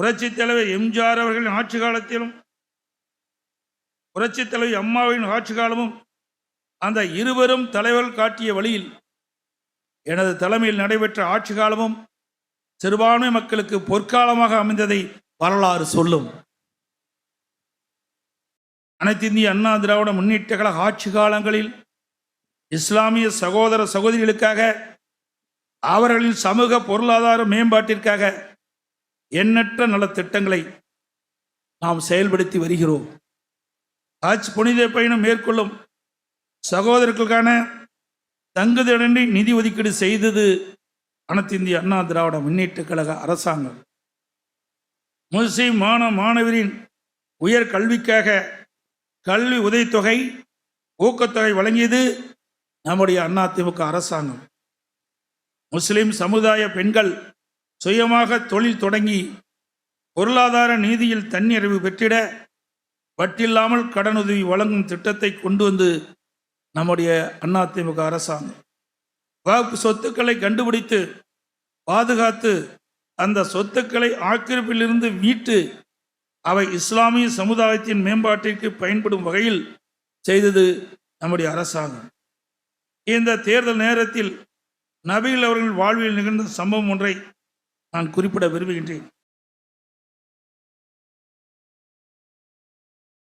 புரட்சித் தலைவர் எம்ஜிஆர் அவர்களின் ஆட்சி காலத்திலும் புரட்சித் தலைவி அம்மாவின் ஆட்சி காலமும் அந்த இருவரும் தலைவர்கள் காட்டிய வழியில் எனது தலைமையில் நடைபெற்ற ஆட்சி காலமும் சிறுபான்மை மக்களுக்கு பொற்காலமாக அமைந்ததை வரலாறு சொல்லும். அனைத்து இந்திய அண்ணா திராவிட முன்னேற்ற கழக ஆட்சி காலங்களில் இஸ்லாமிய சகோதர சகோதரிகளுக்காக அவர்களின் சமூக பொருளாதார மேம்பாட்டிற்காக எண்ணற்ற நலத்திட்டங்களை நாம் செயல்படுத்தி வருகிறோம். ஹஜ் புனித பயணம் மேற்கொள்ளும் சகோதரர்களுக்கான தங்குதடை நிதி ஒதுக்கீடு செய்தது அனைத்து இந்திய அண்ணா திராவிட முன்னேற்ற கழக அரசாங்கம். முஸ்லிம் மாணவரின் உயர் கல்விக்காக கல்வி உதவித்தொகை ஊக்கத்தொகை வழங்கியது நம்முடைய அதிமுக அரசாங்கம். முஸ்லிம் சமுதாய பெண்கள் சுயமாக தொழில் தொடங்கி பொருளாதார நீதியில் தன்னிறைவு பெற்றிட வட்டில்லாமல் கடனுதவி வழங்கும் திட்டத்தை கொண்டு வந்து நம்முடைய அதிமுக அரசாங்கம். வகுப்பு சொத்துக்களை கண்டுபிடித்து பாதுகாத்து அந்த சொத்துக்களை ஆக்கிரமிப்பிலிருந்து மீட்டு அவை இஸ்லாமிய சமுதாயத்தின் மேம்பாட்டிற்கு பயன்படும் வகையில் செய்தது நம்முடைய அரசாங்கம். இந்த தேர்தல் நேரத்தில் நபிகள் அவர்கள் வாழ்வில் நிகழ்ந்த சம்பவம் ஒன்றை நான் குறிப்பிட விரும்புகின்றேன்.